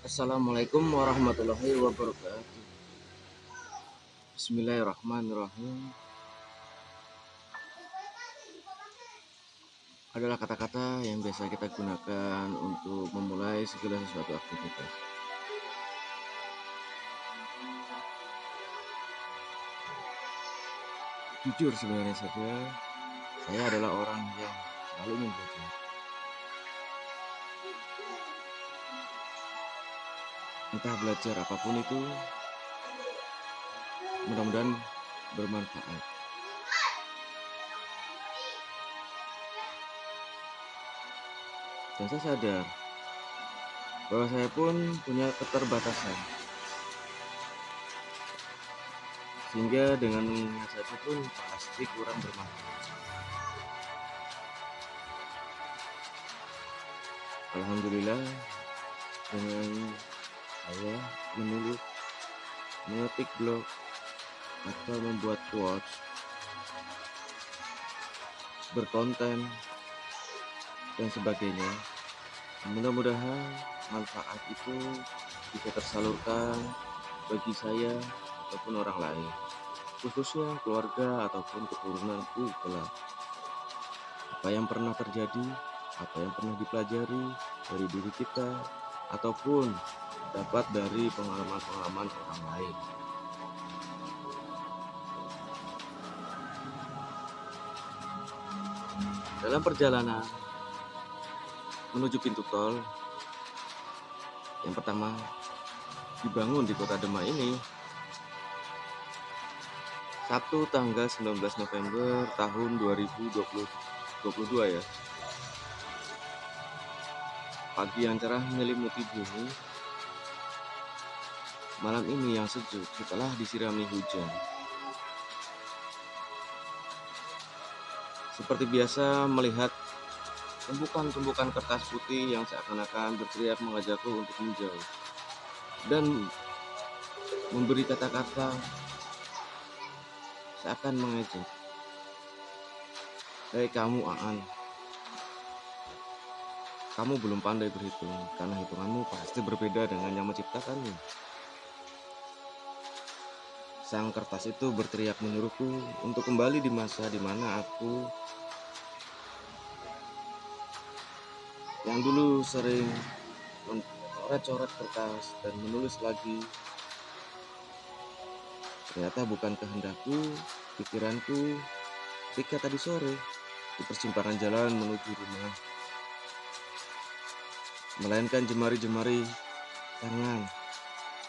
Assalamualaikum warahmatullahi wabarakatuh. Bismillahirrahmanirrahim. Adalah kata-kata yang biasa kita gunakan untuk memulai segala sesuatu aktivitas. Jujur sebenarnya saja, saya adalah orang yang selalu membaca. Entah belajar apapun itu, mudah-mudahan bermanfaat. Dan saya sadar bahwa saya pun punya keterbatasan, sehingga dengan mengingat saja pun pasti kurang bermanfaat. Alhamdulillah, dengan saya menulis, mengetik blog, atau membuat quotes, berkonten, dan sebagainya, mudah-mudahan manfaat itu bisa tersalurkan bagi saya ataupun orang lain, khususnya keluarga ataupun keturunanku kelak. Apa yang pernah terjadi, apa yang pernah dipelajari dari diri kita, ataupun dapat dari pengalaman-pengalaman orang lain. Dalam perjalanan menuju pintu tol yang pertama dibangun di kota Demak ini, Sabtu tanggal 19 November tahun 2022 ya. Pagi yang cerah menyelimuti bumi, malam ini yang sejuk setelah disirami hujan. Seperti biasa melihat tumpukan-tumpukan kertas putih yang seakan-akan berteriak mengajakku untuk menjauh dan memberi kata-kata seakan mengejek. Hei kamu Aan, kamu belum pandai berhitung karena hitunganmu pasti berbeda dengan yang menciptakanmu. Sang kertas itu berteriak menyuruhku untuk kembali di masa di mana aku yang dulu sering mencoret-coret kertas dan menulis lagi. Ternyata bukan kehendakku, pikiranku ketika tadi sore di persimpangan jalan menuju rumah, melainkan jemari-jemari tangan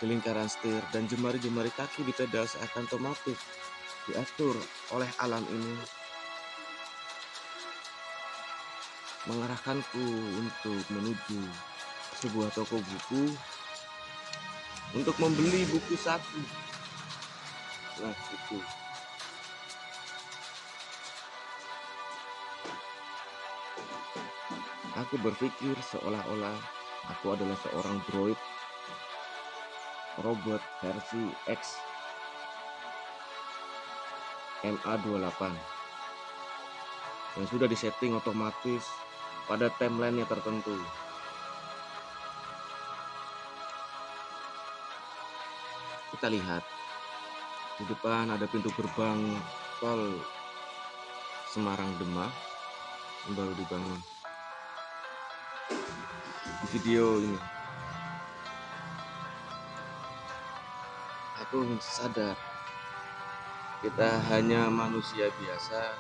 di lingkaran setir dan jemari-jemari kaki di pedal seakan otomatis diatur oleh alam ini, mengarahkanku untuk menuju sebuah toko buku untuk membeli buku saku. Nah itu, aku berpikir seolah-olah aku adalah seorang droid robot versi X MA28 yang sudah disetting otomatis pada timeline-nya tertentu. Kita lihat di depan ada pintu gerbang tol Semarang Demak yang baru dibangun. Di video ini aku sadar kita hanya manusia biasa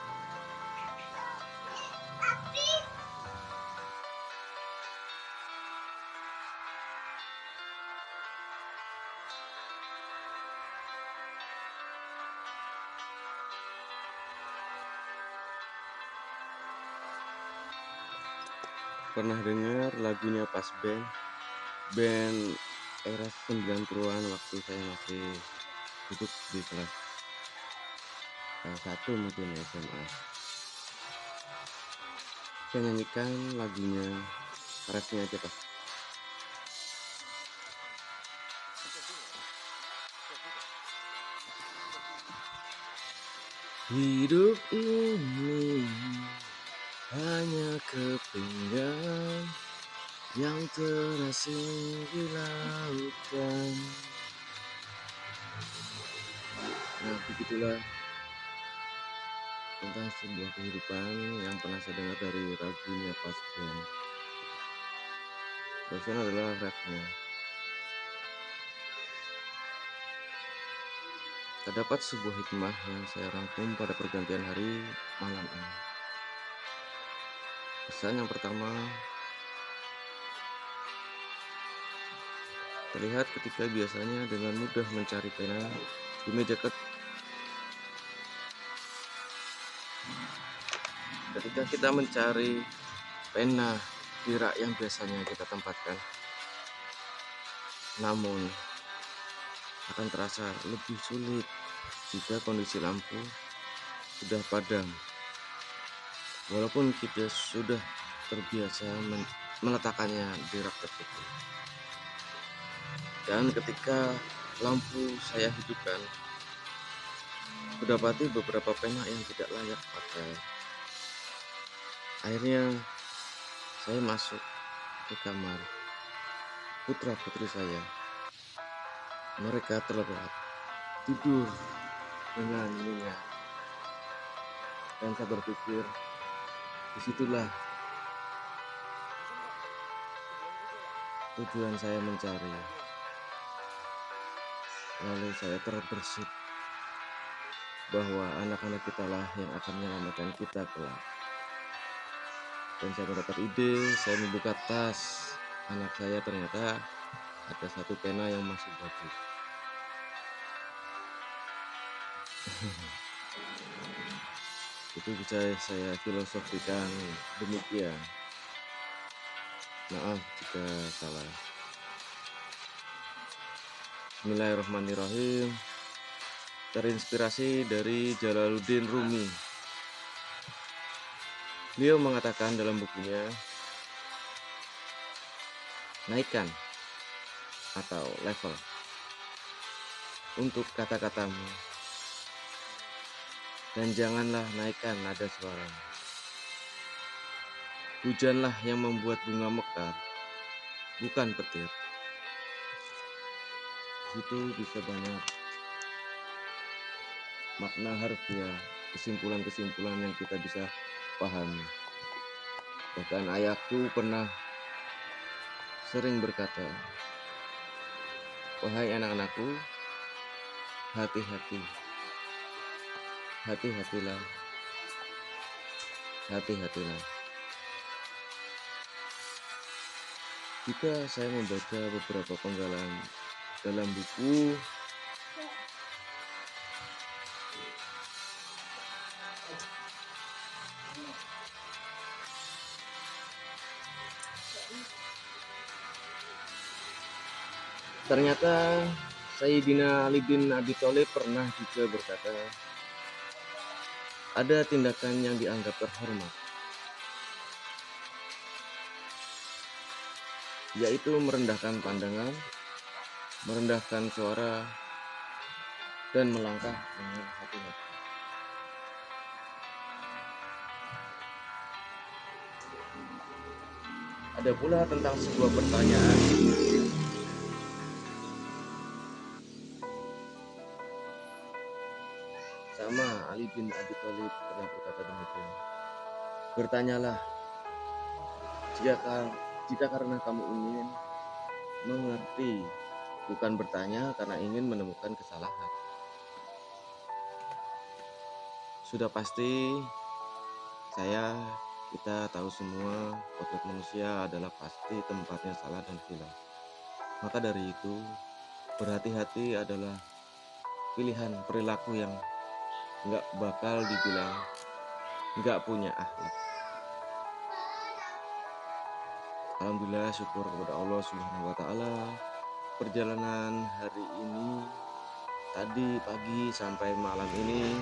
pernah dengar lagunya Pas band era 90-an waktu saya masih duduk di kelas 1 mungkin SMA. Saya nyanyikan lagunya, refnya aja Pak. Hidup ini hanya kepinggan yang terasing di lautan. Nah, begitulah tentang sebuah kehidupan yang pernah saya dengar dari Ragunya Pasquian. Barusan adalah rapnya. Terdapat sebuah hikmah yang saya rangkum pada pergantian hari malam ini. Pesan yang pertama, terlihat ketika biasanya dengan mudah mencari pena di meja kerja. Ketika kita mencari pena di rak yang biasanya kita tempatkan, namun akan terasa lebih sulit jika kondisi lampu sudah padam. Walaupun kita sudah terbiasa meletakkannya di rak tersebut. Dan ketika lampu saya hidupkan, kudapati beberapa pena yang tidak layak pakai. Akhirnya saya masuk ke kamar putra-putri saya. Mereka terlelap tidur dengan nyenyak. Dan saya berpikir, disitulah tujuan saya mencari. Lalu saya terbersit bahwa anak-anak kita lah yang akan menyelamatkan kita kelak. Dan saya mendapat ide, saya membuka tas anak saya, ternyata ada satu pena yang masih bagus. Itu bisa saya filosofikan demikian. Maaf jika salah. Bismillahirrahmanirrahim. Terinspirasi dari Jalaluddin Rumi. Beliau mengatakan dalam bukunya, naikkan atau level untuk kata-katamu, dan janganlah naikkan nada suara. Hujanlah yang membuat bunga mekar, bukan petir. Situ bisa banyak makna harfiah, kesimpulan-kesimpulan yang kita bisa pahami. Bahkan ayahku pernah sering berkata, wahai anak-anakku, hati-hati, hati-hatilah, hati-hatilah. Jika saya membaca beberapa penggalan dalam buku, ternyata Sayyidina Ali bin Abi Thalib pernah juga berkata, ada tindakan yang dianggap terhormat, yaitu merendahkan pandangan, merendahkan suara, dan melangkah dengan hati-hati. Ada pula tentang sebuah pertanyaan. Sama Ali bin Abi Thalib pernah berkata demikian. Bertanyalah, jika karena kamu ingin mengerti, bukan bertanya karena ingin menemukan kesalahan. Sudah pasti kita tahu semua kodrat manusia adalah pasti tempatnya salah dan hilaf. Maka dari itu, berhati-hati adalah pilihan perilaku yang nggak bakal dibilang nggak punya akhlak. Alhamdulillah, syukur kepada Allah Subhanahu wa Ta'ala. Perjalanan hari ini, tadi pagi sampai malam ini,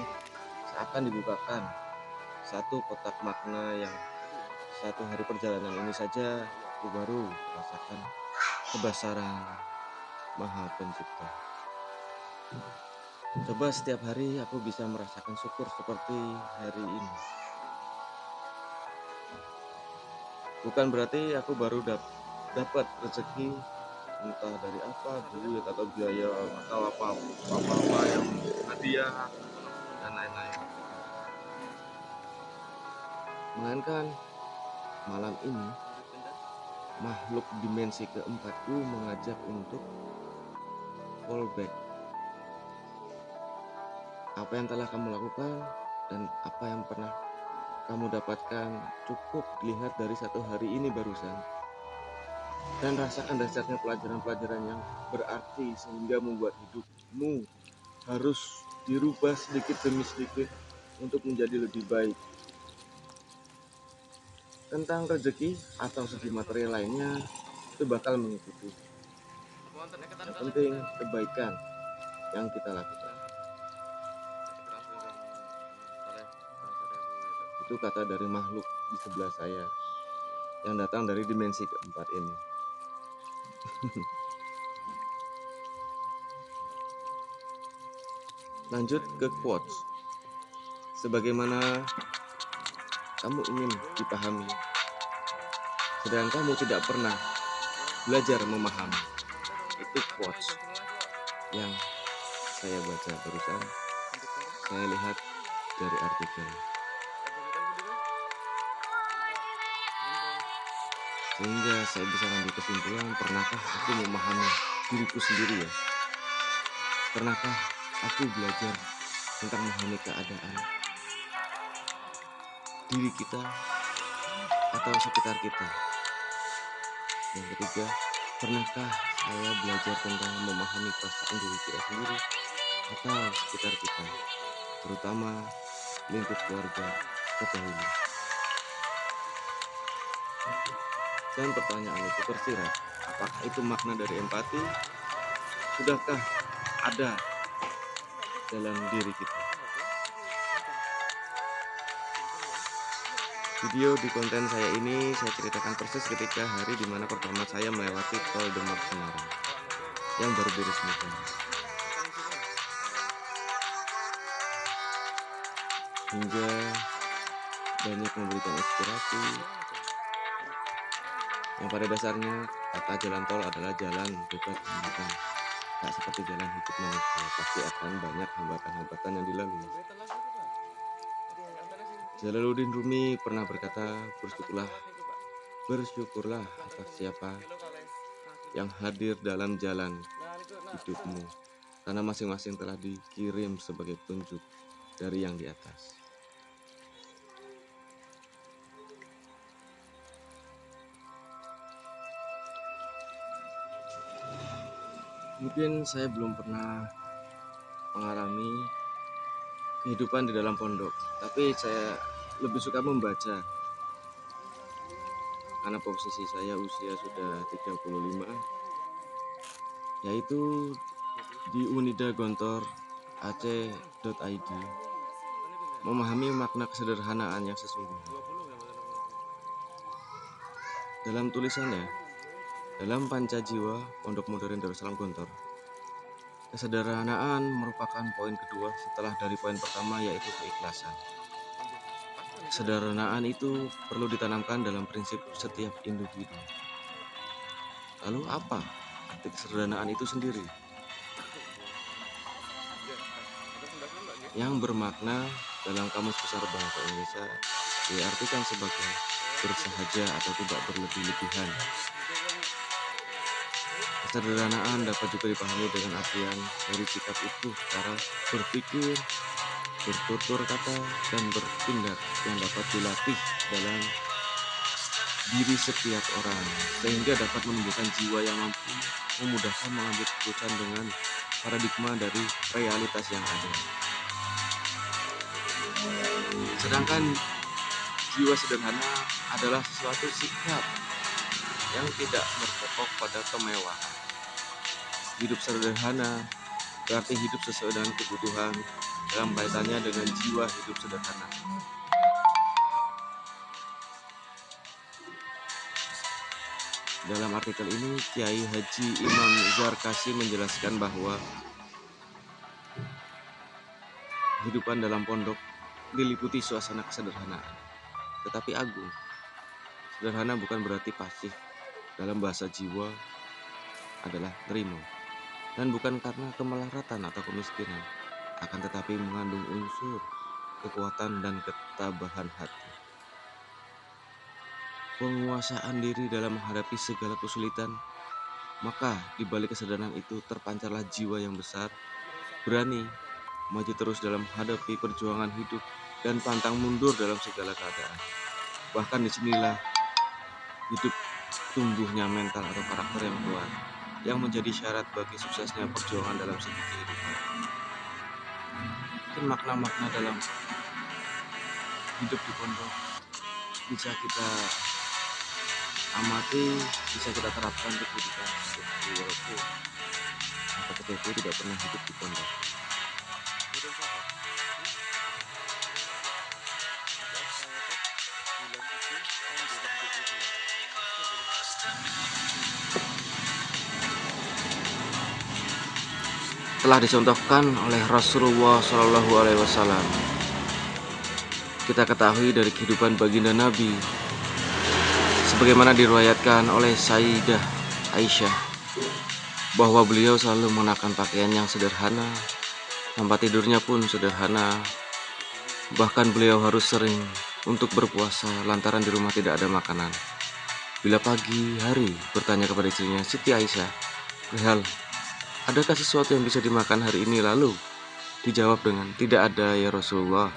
seakan dibukakan satu kotak makna yang satu hari perjalanan ini saja aku baru merasakan kebesaran Maha Pencipta. Coba setiap hari aku bisa merasakan syukur seperti hari ini. Bukan berarti aku baru dapat rezeki entah dari apa, duit atau biaya atau apa yang hadiah dan lain-lain. Melainkan malam ini makhluk dimensi keempatku mengajak untuk fallback. Apa yang telah kamu lakukan dan apa yang pernah kamu dapatkan cukup dilihat dari satu hari ini barusan. Dan rasakan dasarnya pelajaran-pelajaran yang berarti sehingga membuat hidupmu harus dirubah sedikit demi sedikit untuk menjadi lebih baik. Tentang rezeki atau segi material lainnya itu bakal mengikuti. Yang penting kebaikan yang kita lakukan. Itu kata dari makhluk di sebelah saya yang datang dari dimensi keempat ini. Lanjut ke quotes. Sebagaimana kamu ingin dipahami, sedang kamu tidak pernah belajar memahami. Itu quotes yang saya baca barusan. Saya lihat dari artikel. Sehingga saya bisa ambil kesimpulan, pernahkah aku memahami diriku sendiri ya? Pernahkah aku belajar tentang memahami keadaan diri kita atau sekitar kita? Yang ketiga, pernahkah saya belajar tentang memahami perasaan diri kita sendiri atau sekitar kita, terutama lingkup keluarga terdahulu? Dan pertanyaan itu tersirat, apakah itu makna dari empati? Sudahkah ada dalam diri kita? Video di konten saya ini saya ceritakan persis ketika hari dimana pertama saya melewati tol Demak Semarang yang baru diresmikan. Hingga banyak memberikan inspirasi yang pada dasarnya kata jalan tol adalah jalan bebas hambatan. Tak seperti jalan hidup manusia, pasti akan banyak hambatan-hambatan yang dilalui. Jalaluddin Rumi pernah berkata, bersyukurlah atas siapa yang hadir dalam jalan hidupmu, karena masing-masing telah dikirim sebagai petunjuk dari yang di atas. Mungkin saya belum pernah mengalami kehidupan di dalam pondok, tapi saya lebih suka membaca karena posisi saya usia sudah 35, yaitu di Unida Gontor Aceh.id, memahami makna kesederhanaan yang sesungguhnya. Dalam tulisannya, dalam Panca Jiwa Pondok Modern Darussalam Gontor, kesederhanaan merupakan poin kedua setelah dari poin pertama, yaitu keikhlasan. Kesederhanaan itu perlu ditanamkan dalam prinsip setiap individu. Lalu apa arti kesederhanaan itu sendiri? Yang bermakna dalam Kamus Besar Bahasa Indonesia diartikan sebagai bersahaja atau tidak berlebih-lebihan. Kesederhanaan dapat juga dipahami dengan artian dari sikap itu, cara berpikir, bertutur kata, dan bertindak yang dapat dilatih dalam diri setiap orang, sehingga dapat menumbuhkan jiwa yang mampu memudahkan mengambil keputusan dengan paradigma dari realitas yang ada. Sedangkan jiwa sederhana adalah suatu sikap yang tidak berpokok pada kemewahan. Hidup sederhana berarti hidup sesuai dengan kebutuhan dalam kaitannya dengan jiwa hidup sederhana. Dalam artikel ini, Kiai Haji Imam Zarkasi menjelaskan bahwa kehidupan dalam pondok diliputi suasana kesederhanaan, tetapi agung. Sederhana bukan berarti pasif, dalam bahasa jiwa adalah nerimo, dan bukan karena kemelaratan atau kemiskinan, akan tetapi mengandung unsur kekuatan dan ketabahan hati. Penguasaan diri dalam menghadapi segala kesulitan, maka di balik kesadaran itu terpancarlah jiwa yang besar, berani maju terus dalam menghadapi perjuangan hidup dan pantang mundur dalam segala keadaan. Bahkan disinilah hidup tumbuhnya mental atau karakter yang kuat, yang menjadi syarat bagi suksesnya perjuangan dalam segi kehidupan. Mungkin makna-makna dalam hidup di pondok bisa kita amati, bisa kita terapkan di kehidupan sehari-hari, walaupun angka itu tidak pernah hidup di pondok. Telah dicontohkan oleh Rasulullah SAW. Kita ketahui dari kehidupan baginda Nabi, sebagaimana diriwayatkan oleh Sayyidah Aisyah, bahwa beliau selalu mengenakan pakaian yang sederhana, tempat tidurnya pun sederhana. Bahkan beliau harus sering untuk berpuasa lantaran di rumah tidak ada makanan. Bila pagi hari bertanya kepada istrinya, Siti Aisyah, "Perihal, adakah sesuatu yang bisa dimakan hari ini?" Lalu dijawab dengan, "Tidak ada ya Rasulullah."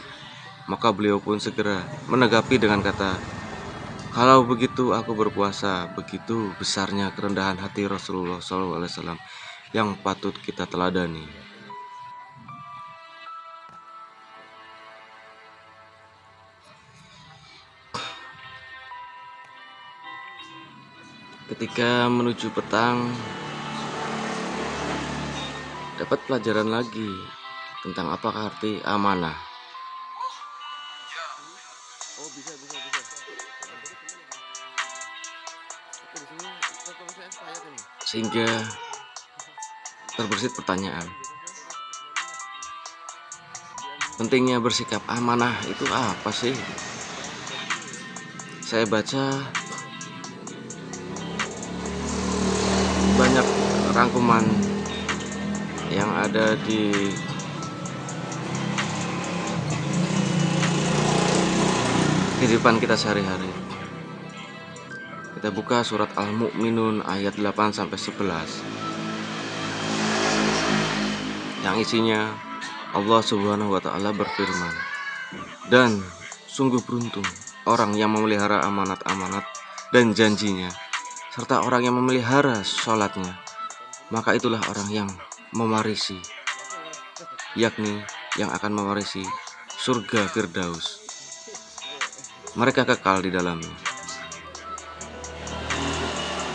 Maka beliau pun segera menanggapi dengan kata, "Kalau begitu aku berpuasa." Begitu besarnya kerendahan hati Rasulullah SAW yang patut kita teladani. Ketika menuju petang, dapat pelajaran lagi tentang apakah arti amanah. Sehingga terbersit pertanyaan, pentingnya bersikap amanah itu apa sih? Saya baca banyak rangkuman yang ada di kehidupan kita sehari-hari. Kita buka surat Al-Mu'minun ayat 8-11 yang isinya Allah Subhanahu wa Ta'ala berfirman, "Dan sungguh beruntung orang yang memelihara amanat-amanat dan janjinya, serta orang yang memelihara sholatnya, maka itulah orang yang mewarisi, yakni yang akan mewarisi surga Firdaus. Mereka kekal di dalamnya."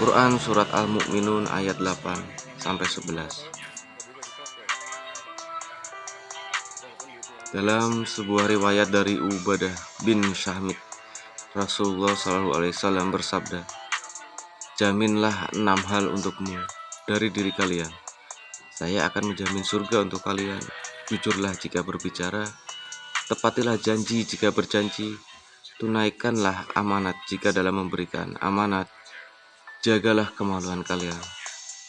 Quran surat Al-Mu'minun ayat 8-11. Dalam sebuah riwayat dari Ubadah bin Syahmit, Rasulullah SAW bersabda, "Jaminlah 6 hal untukmu dari diri kalian. Saya akan menjamin surga untuk kalian. Jujurlah jika berbicara, tepatilah janji jika berjanji, tunaikanlah amanat jika dalam memberikan amanat, jagalah kemaluan kalian,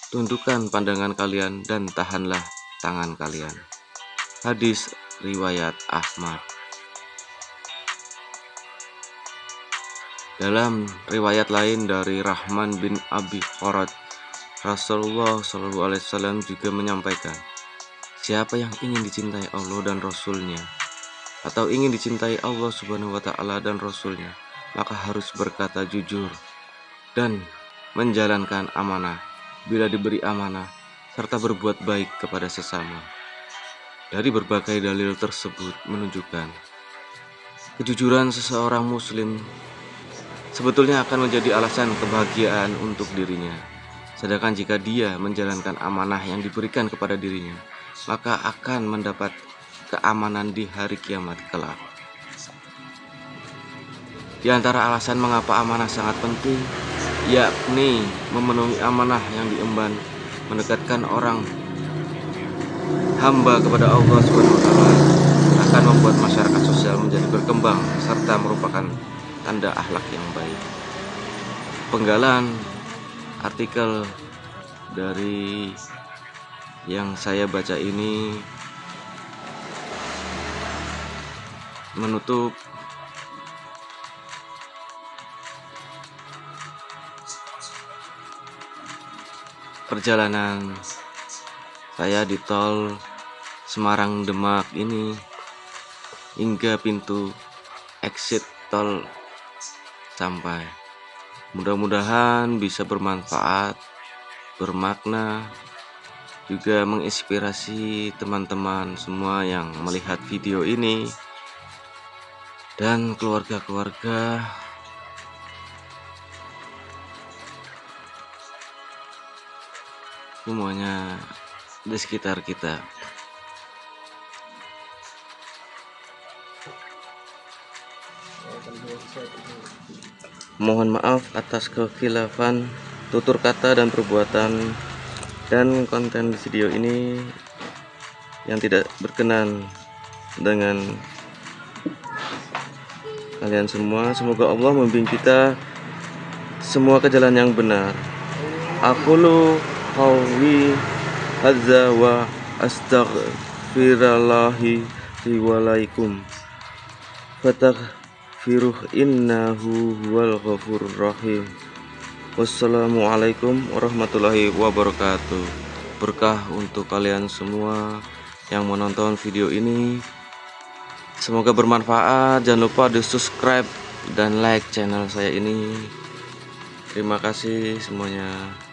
tundukkan pandangan kalian, dan tahanlah tangan kalian." Hadis riwayat Ahmad. Dalam riwayat lain dari Rahman bin Abi Farad, Rasulullah SAW juga menyampaikan, siapa yang ingin dicintai Allah dan Rasulnya, atau ingin dicintai Allah Subhanahu wa Ta'ala dan Rasulnya, maka harus berkata jujur dan menjalankan amanah bila diberi amanah, serta berbuat baik kepada sesama. Dari berbagai dalil tersebut menunjukkan kejujuran seseorang muslim sebetulnya akan menjadi alasan kebahagiaan untuk dirinya. Sedangkan jika dia menjalankan amanah yang diberikan kepada dirinya, maka akan mendapat keamanan di hari kiamat kelak. Di antara alasan mengapa amanah sangat penting, yakni memenuhi amanah yang diemban, mendekatkan orang hamba kepada Allah SWT, akan membuat masyarakat sosial menjadi berkembang serta merupakan tanda akhlak yang baik. Penggalan artikel dari yang saya baca ini menutup perjalanan saya di tol Semarang Demak ini hingga pintu exit tol sampai. Mudah-mudahan bisa bermanfaat, bermakna, juga menginspirasi teman-teman semua yang melihat video ini dan keluarga-keluarga semuanya di sekitar kita. Mohon maaf atas kekhilafan tutur kata dan perbuatan dan konten di video ini yang tidak berkenan dengan kalian semua. Semoga Allah membimbing kita semua ke jalan yang benar. Aqulu qawli hadza wa astaghfirullahi li wa lakum fastaghfiruh innahu huwal ghafurur rahim. Wassalamualaikum warahmatullahi wabarakatuh. Berkah untuk kalian semua yang menonton video ini. Semoga bermanfaat. Jangan lupa di subscribe dan like channel saya ini. Terima kasih semuanya.